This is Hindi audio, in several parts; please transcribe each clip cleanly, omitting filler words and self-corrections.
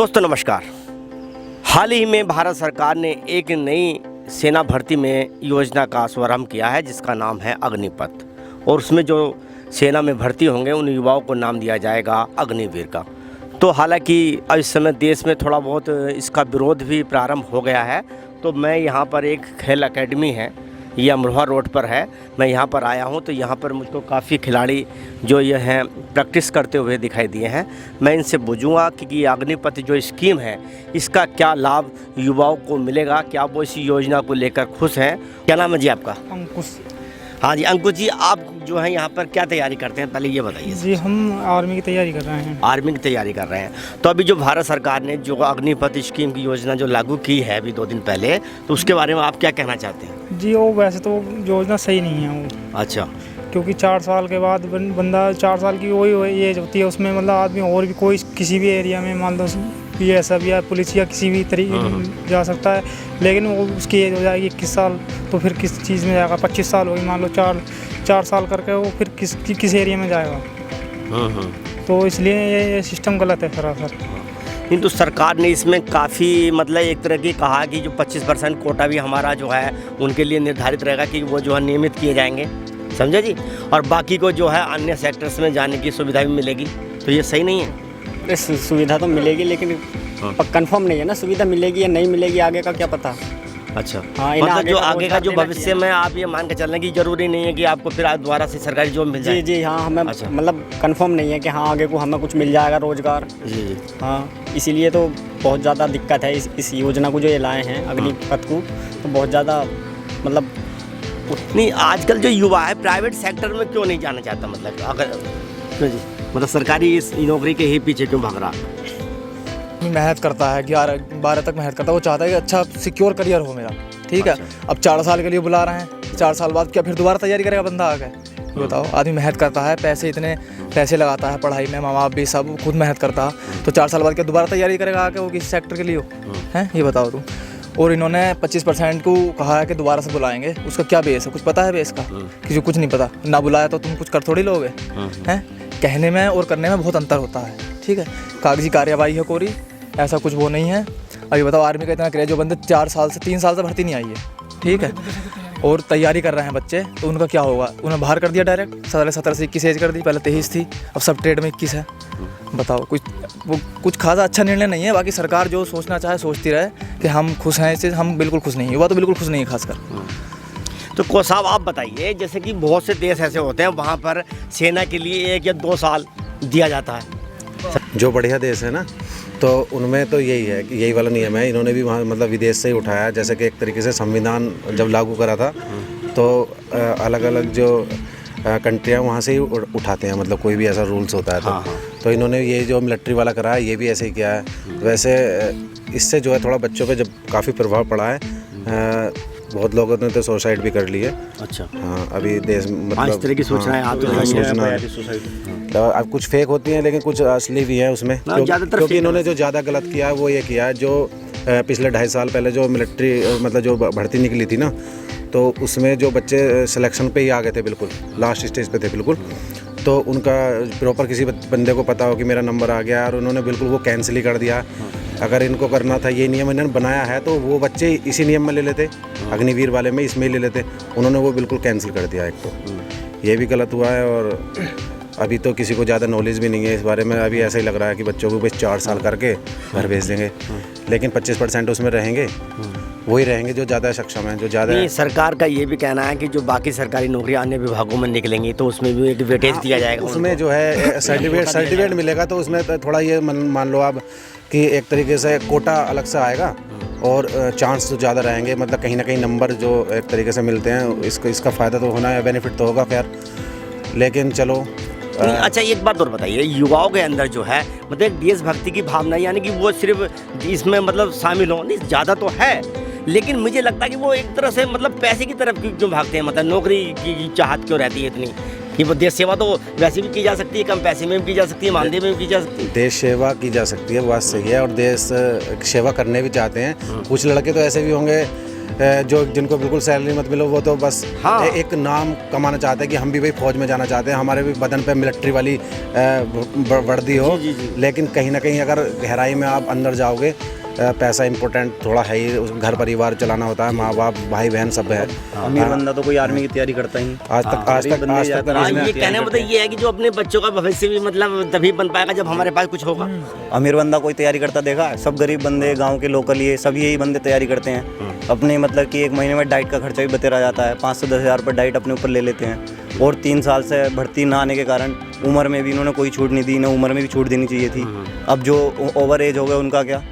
दोस्तों नमस्कार। हाल ही में भारत सरकार ने एक नई सेना भर्ती में योजना का शुभारंभ किया है जिसका नाम है अग्निपथ, और उसमें जो सेना में भर्ती होंगे उन युवाओं को नाम दिया जाएगा अग्निवीर का। तो हालांकि अब इस समय देश में थोड़ा बहुत इसका विरोध भी प्रारंभ हो गया है। तो मैं यहाँ पर एक खेल एकेडमी है, ये अमरोहा रोड पर है, मैं यहाँ पर आया हूँ। तो यहाँ पर मुझको काफ़ी खिलाड़ी जो ये हैं प्रैक्टिस करते हुए दिखाई दिए हैं। मैं इनसे पूछूंगा कि ये अग्निपथ जो स्कीम है इसका क्या लाभ युवाओं को मिलेगा, क्या वो इस योजना को लेकर खुश हैं। क्या नाम है जी आपका? अंकुश। हाँ जी अंकुश जी, आप जो है यहाँ पर क्या तैयारी करते हैं पहले ये बताइए। जी हम आर्मी की तैयारी कर रहे हैं। आर्मी की तैयारी कर रहे हैं। तो अभी जो भारत सरकार ने जो अग्निपथ स्कीम की योजना जो लागू की है अभी 2 दिन पहले, तो उसके बारे में आप क्या कहना चाहते हैं? जी वो वैसे तो योजना सही नहीं है वो, अच्छा। क्योंकि 4 साल के बाद बंदा 4 साल की वही एज होती है, उसमें मतलब आदमी और भी कोई किसी भी एरिया में मान लो BSF या पुलिस या किसी भी तरीके जा सकता है। लेकिन वो उसकी एज हो जाएगी 21 साल, तो फिर किस चीज़ में जाएगा? 25 साल होगी मान लो, 4 साल करके वो फिर किस एरिया में जाएगा? तो इसलिए ये सिस्टम गलत है सरासर। किंतु सरकार ने इसमें काफ़ी मतलब एक तरह की कहा कि जो 25% कोटा भी हमारा जो है उनके लिए निर्धारित रहेगा कि वो जो है नियमित किए जाएंगे, समझे जी, और बाकी को जो है अन्य सेक्टर्स में जाने की सुविधा भी मिलेगी। तो ये सही नहीं है? इस सुविधा तो मिलेगी, लेकिन कंफर्म नहीं है ना, सुविधा मिलेगी या नहीं मिलेगी, आगे का क्या पता। अच्छा। हाँ, मतलब जो आगे का जो भविष्य में आप ये मान के चलना कि जरूरी नहीं है कि आपको फिर दोबारा से सरकारी जॉब मिल जाए। जी जी हाँ, हमें अच्छा। मतलब कंफर्म नहीं है कि हाँ आगे को हमें कुछ मिल जाएगा रोजगार। जी जी हाँ, इसीलिए तो बहुत ज़्यादा दिक्कत है इस योजना को जो ये लाए हैं अग्निपथ को, तो बहुत ज़्यादा मतलब नहीं। आजकल जो युवा है प्राइवेट सेक्टर में क्यों नहीं जाना चाहता, मतलब अगर क्यों जी, मतलब सरकारी इस नौकरी के ही पीछे क्यों भाग रहा? मेहनत करता है, 11-12 तक मेहनत करता है, वो चाहता है कि अच्छा सिक्योर करियर हो मेरा, ठीक है। अब 4 साल के लिए बुला रहे हैं, 4 साल बाद क्या फिर दोबारा तैयारी करेगा बंदा आगे? बताओ, आदमी मेहनत करता है, इतने पैसे लगाता है पढ़ाई में, माँ बाप भी सब खुद मेहनत करता है, तो 4 साल बाद क्या दोबारा तैयारी करेगा आगे वो किसी सेक्टर के लिए हो? हैं, ये बताओ तुम। और इन्होंने 25% को कहा है कि दोबारा से बुलाएंगे, उसका क्या बेस है? कुछ पता है बेस का? किसी को कुछ नहीं पता। ना बुलाया तो तुम कुछ कर थोड़ी लोगे हैं। कहने में और करने में बहुत अंतर होता है, ठीक है। कागजी कार्यवाही है कोरी, ऐसा कुछ वो नहीं है। अभी बताओ, आर्मी का इतना क्रेज, जो बंदे 3 साल से भर्ती नहीं आई है, ठीक है, और तैयारी कर रहे हैं बच्चे, तो उनका क्या होगा? उन्हें बाहर कर दिया डायरेक्ट, 17 से 21 एज कर दी, पहले 23 थी, अब सब ट्रेड में 21 है। बताओ, कुछ खासा अच्छा निर्णय नहीं है। बाकी सरकार जो सोचना चाहे सोचती रहे कि हम खुश हैं इससे, हम बिल्कुल खुश नहीं, युवा तो बिल्कुल खुश नहीं है खासकर। तो को साहब आप बताइए, जैसे कि बहुत से देश ऐसे होते हैं वहाँ पर सेना के लिए 1 या 2 साल दिया जाता है। जो बढ़िया देश है ना, तो उनमें तो यही है कि यही वाला नियम है। इन्होंने भी वहाँ मतलब विदेश से ही उठाया, जैसे कि एक तरीके से संविधान जब लागू करा था तो अलग अलग जो कंट्रियाँ वहाँ से ही उठाते हैं, मतलब कोई भी ऐसा रूल्स होता है तो इन्होंने ये जो मिलिट्री वाला करा है ये भी ऐसे ही किया है। वैसे इससे जो है थोड़ा बच्चों पे जब काफ़ी प्रभाव पड़ा है, बहुत लोगों ने तो सुसाइड भी कर लिए। अच्छा। हाँ, अभी देश मतलब इस तरह की सूचनाएं आती हैं, सूचना अब कुछ फेक होती हैं लेकिन कुछ असली भी है उसमें, क्योंकि इन्होंने जो ज़्यादा गलत किया है वो ये किया है, जो पिछले 2.5 साल पहले जो मिलिट्री मतलब जो भर्ती निकली थी ना, तो उसमें जो बच्चे सिलेक्शन पे ही आ गए थे, बिल्कुल लास्ट स्टेज पे थे बिल्कुल, तो उनका प्रॉपर किसी बंदे को पता हो कि मेरा नंबर आ गया और उन्होंने बिल्कुल वो कैंसिल ही कर दिया। अगर इनको करना था, ये नियम इन्होंने बनाया है, तो वो बच्चे इसी नियम में ले लेते, अग्निवीर वाले में इसमें ही ले लेते, उन्होंने वो बिल्कुल कैंसिल कर दिया। एक तो ये भी गलत हुआ है, और अभी तो किसी को ज़्यादा नॉलेज भी नहीं है इस बारे में। अभी ऐसा ही लग रहा है कि बच्चों को बस 4 साल करके घर भेज देंगे, लेकिन 25% उसमें रहेंगे, वही रहेंगे जो ज़्यादा सक्षम हैं, जो ज़्यादा। नहीं, सरकार का ये भी कहना है कि जो बाकी सरकारी नौकरियां अन्य विभागों में निकलेंगी तो उसमें भी एक वेटेज दिया जाएगा, उसमें जो है सर्टिफिकेट मिलेगा, तो उसमें थोड़ा ये मान लो आप कि एक तरीके से कोटा अलग से आएगा और चांस तो ज़्यादा रहेंगे, मतलब कहीं ना कहीं नंबर जो एक तरीके से मिलते हैं, इसका फ़ायदा तो होना है, बेनिफिट तो होगा खैर, लेकिन चलो। अच्छा एक बात और बताइए, युवाओं के अंदर जो है मतलब एक देशभक्ति की भावना, यानी कि वो सिर्फ इसमें मतलब शामिल हो नहीं, ज़्यादा तो है, लेकिन मुझे लगता है कि वो एक तरह से मतलब पैसे की तरफ क्यों भागते हैं, मतलब नौकरी की चाहत क्यों रहती है इतनी कि वो देश सेवा तो वैसे भी की जा सकती है, कम पैसे में भी की जा सकती है, मानदेय में भी की जा सकती है। देश सेवा की जा सकती है, बात सही है, और देश सेवा करने भी चाहते हैं। कुछ लड़के तो ऐसे भी होंगे जो जिनको बिल्कुल सैलरी मत मिलो वो तो बस हाँ। एक नाम कमाना चाहते हैं कि हम भी भाई फौज में जाना चाहते हैं, हमारे भी बदन पे मिलिट्री वाली वर्दी हो। जी, जी, जी। लेकिन कहीं ना कहीं अगर गहराई में आप अंदर जाओगे, पैसा इम्पोर्टेंट थोड़ा है ही, घर परिवार चलाना होता है, माँ बाप भाई बहन सब है। अमीर बंदा तो कोई आर्मी की तैयारी करता ही। आज तक हाँ, ये कहने का मतलब ये है कि जो अपने बच्चों का भविष्य भी मतलब तभी बन पाएगा जब हमारे पास कुछ होगा। अमीर बंदा कोई तैयारी करता देखा है? सब गरीब बंदे, गांव के लोकल, ये सब यही बंदे तैयारी करते हैं। अपने मतलब कि एक महीने में डाइट का खर्चा भी बतेरा जाता है, 5 से 10 हज़ार रुपये डाइट अपने ऊपर ले लेते हैं। और 3 साल से भर्ती ना आने के कारण उम्र में भी इन्होंने कोई छूट नहीं दी, इन्हें उम्र में भी छूट देनी चाहिए थी। अब जो ओवर एज हो गए उनका क्या?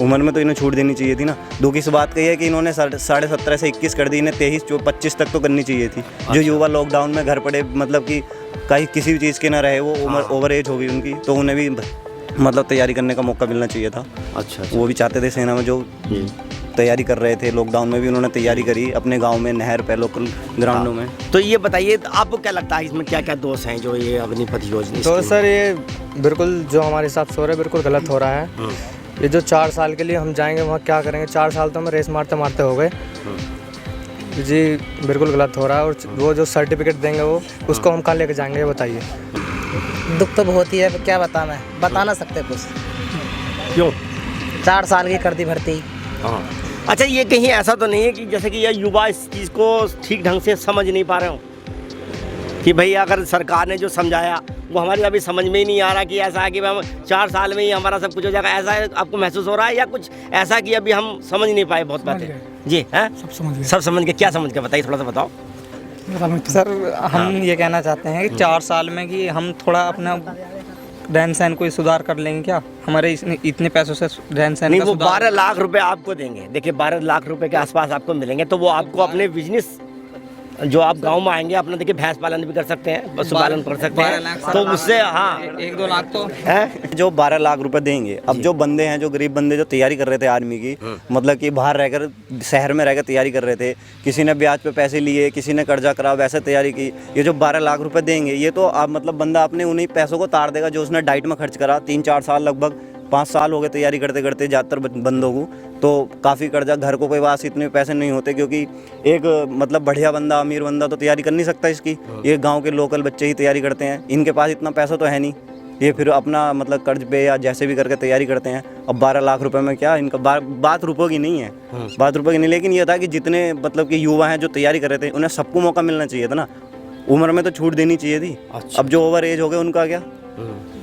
उम्र में तो इन्हें छूट देनी चाहिए थी ना। दुख इस बात की है कि इन्होंने 17.5 से 21 कर दी, इन्हें 23-25 तक तो करनी चाहिए थी। जो युवा लॉकडाउन में घर पड़े, मतलब कि कहीं किसी भी चीज़ के ना रहे, वो उम्र ओवर एज हो गई उनकी, तो उन्हें भी मतलब तैयारी करने का मौका मिलना चाहिए था। अच्छा। वो भी चाहते थे सेना में, जो तैयारी कर रहे थे लॉकडाउन में भी उन्होंने तैयारी करी अपने गांव में, नहर पे, लोकल ग्राउंडों में। तो ये बताइए आपको क्या लगता है इसमें क्या क्या दोष हैं जो ये अग्निपथ योजना? तो सर ये बिल्कुल जो हमारे हिसाब से हो रहा है बिल्कुल गलत हो रहा है। ये जो 4 साल के लिए हम जाएंगे वहाँ क्या करेंगे? 4 साल तो हमें रेस मारते मारते हो गए जी। बिल्कुल गलत हो रहा है। और वो जो सर्टिफिकेट देंगे वो उसको हम कहाँ लेके जाएंगे ये बताइए। दुख तो बहुत ही है, क्या बता, मैं बता ना सकते कुछ। क्यों? 4 साल की कर दी भर्ती। हाँ। अच्छा, ये कहीं ऐसा तो नहीं है कि जैसे कि ये युवा इस चीज़ को ठीक ढंग से समझ नहीं पा रहे हो कि भाई अगर सरकार ने जो समझाया वो हमारे अभी समझ में ही नहीं आ रहा कि ऐसा है कि हम 4 साल में ही हमारा सब कुछ हो जाएगा, ऐसा है आपको महसूस हो रहा है या कुछ ऐसा कि अभी हम समझ नहीं पाए बहुत बातें? जी हैं, सब समझ के। क्या समझ के बताइए, थोड़ा सा बताओ। सर हम ये कहना चाहते हैं कि 4 साल में कि हम थोड़ा अपना रहन सहन कोई सुधार कर लेंगे क्या? हमारे इतने पैसों से रहन सहन नहीं, का वो सुधार 12 लाख रुपए आपको देंगे। देखिए 12 लाख रुपए के आसपास आपको मिलेंगे, तो वो आपको अपने बिजनेस जो आप गांव में आएंगे अपना, देखिए भैंस पालन भी कर सकते हैं, पशुपालन कर सकते हैं, तो उससे हाँ 1-2 लाख तो है। जो 12 लाख रुपए देंगे, अब जो बंदे हैं, जो गरीब बंदे जो तैयारी कर रहे थे आर्मी की, मतलब कि बाहर रहकर शहर में रहकर तैयारी कर रहे थे, किसी ने ब्याज पे पैसे लिए, किसी ने कर्जा करा, वैसे तैयारी की। ये जो 12 लाख रुपए देंगे, ये तो आप मतलब बंदा अपने उन्हीं पैसों को तार देगा जो उसने डाइट में खर्च करा। 3-4 साल, लगभग 5 साल हो गए तैयारी करते करते ज़्यादातर बंदों को, तो काफ़ी कर्जा, घर को कोई पास इतने पैसे नहीं होते, क्योंकि एक मतलब बढ़िया बंदा, अमीर बंदा तो तैयारी कर नहीं सकता इसकी। ये गांव के लोकल बच्चे ही तैयारी करते हैं, इनके पास इतना पैसा तो है नहीं, ये फिर अपना मतलब कर्ज पे या जैसे भी करके तैयारी करते हैं। अब 12 लाख रुपए में क्या इनका बात रुपयों की नहीं है, बात रुपयों की नहीं, लेकिन ये था कि जितने मतलब कि युवा हैं जो तैयारी कर रहे थे, उन्हें सबको मौका मिलना चाहिए था ना। उम्र में तो छूट देनी चाहिए थी। अच्छा। अब जो ओवर एज हो गए उनका क्या?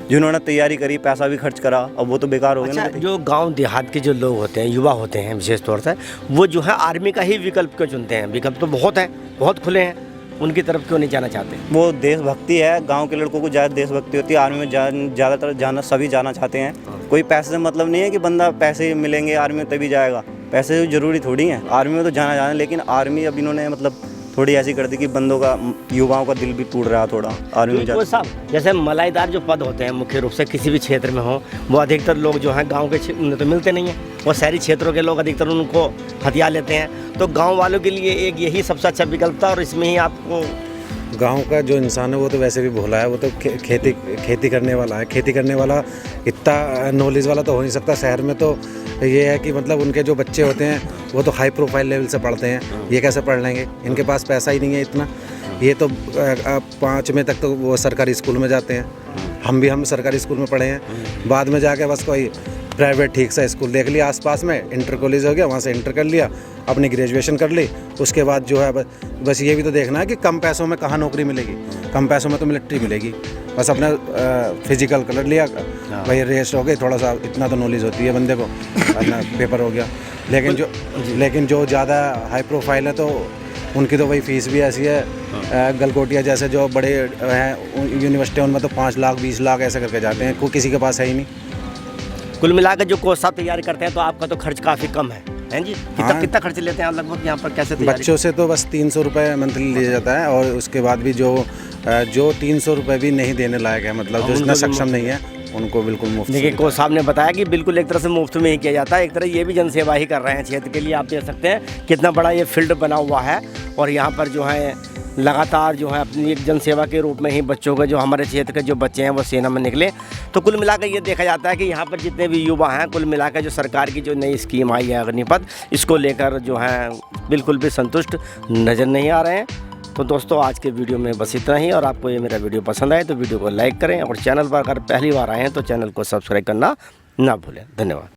जिन्होंने तैयारी करी, पैसा भी खर्च करा, अब वो तो बेकार हो गए ना। अच्छा, जो गांव देहात के जो लोग होते हैं, युवा होते हैं विशेष तौर से, वो जो है आर्मी का ही विकल्प क्यों चुनते हैं? विकल्प तो बहुत हैं, बहुत खुले हैं, उनकी तरफ क्यों नहीं जाना चाहते? वो देशभक्ति है, गांव के लड़कों को ज़्यादा देशभक्ति होती है। आर्मी में ज़्यादातर जाना सभी जाना चाहते हैं। कोई पैसे से मतलब नहीं है कि बंदा पैसे मिलेंगे आर्मी में तभी जाएगा, पैसे ज़रूरी थोड़ी हैं। आर्मी में तो जाना, लेकिन आर्मी अब इन्होंने मतलब थोड़ी ऐसी कर दी कि बंदों का, युवाओं का दिल भी टूट रहा थोड़ा आर्मी में जाकर। साहब, जैसे मलाईदार जो पद होते हैं मुख्य रूप से किसी भी क्षेत्र में हो, वो अधिकतर लोग जो हैं गांव के उन्हें तो मिलते नहीं हैं, वो शहरी क्षेत्रों के लोग अधिकतर उनको हथिया लेते हैं। तो गांव वालों के लिए एक यही सबसे अच्छा विकल्प था, और इसमें ही आपको गांव का जो इंसान है वो तो वैसे भी भोला है, वो तो खेती करने वाला है। खेती करने वाला इतना नॉलेज वाला तो हो नहीं सकता। शहर में तो ये है कि मतलब उनके जो बच्चे होते हैं वो तो हाई प्रोफाइल लेवल से पढ़ते हैं, ये कैसे पढ़ लेंगे? इनके पास पैसा ही नहीं है इतना। ये तो 5वीं तक तो वो सरकारी स्कूल में जाते हैं, हम सरकारी स्कूल में पढ़े हैं, बाद में जाके बस कोई प्राइवेट ठीक सा स्कूल देख लिया आसपास में, इंटर कॉलेज हो गया, वहाँ से इंटर कर लिया, अपनी ग्रेजुएशन कर ली। उसके बाद जो है बस ये भी तो देखना है कि कम पैसों में कहाँ नौकरी मिलेगी। कम पैसों में तो मिलिट्री मिलेगी। बस अपना फिजिकल कर लिया, भाई रेस हो गई, थोड़ा सा इतना तो नॉलेज होती है बंदे को, अपना पेपर हो गया। लेकिन जो ज़्यादा हाई प्रोफाइल है तो उनकी तो वही फीस भी ऐसी है। गलकोटिया जैसे जो बड़े हैं यूनिवर्सिटी, उनमें तो 5 लाख 20 लाख ऐसे करके जाते हैं, कोई किसी के पास है ही नहीं। कुल मिलाकर जो कोर्स आप तैयारी करते हैं तो आपका तो खर्च काफ़ी कम है जी? कितना खर्च लेते हैं आप लगभग यहाँ पर? कैसे तैयारी? बच्चों से तो बस 300 रुपये मंथली लिया जाता है, और उसके बाद भी जो 300 रुपये भी नहीं देने लायक है, मतलब जो इतना सक्षम नहीं है, उनको बिल्कुल मुफ्त। देखिए कोच साहब ने बताया कि बिल्कुल एक तरह से मुफ्त में ही किया जाता है। एक तरह ये भी जनसेवा ही कर रहे हैं क्षेत्र के लिए। आप देख सकते हैं कितना बड़ा ये फील्ड बना हुआ है, और यहाँ पर जो है लगातार जो है अपनी एक जनसेवा के रूप में ही बच्चों के, जो हमारे क्षेत्र के जो बच्चे हैं वो सेना में निकले। तो कुल मिलाकर ये देखा जाता है कि यहाँ पर जितने भी युवा हैं, कुल मिलाकर जो सरकार की जो नई स्कीम आई है अग्निपथ, इसको लेकर जो है बिल्कुल भी संतुष्ट नज़र नहीं आ रहे हैं। तो दोस्तों आज के वीडियो में बस इतना ही, और आपको ये मेरा वीडियो पसंद आए तो वीडियो को लाइक करें, और चैनल पर अगर पहली बार आए हैं तो चैनल को सब्सक्राइब करना ना भूलें। धन्यवाद।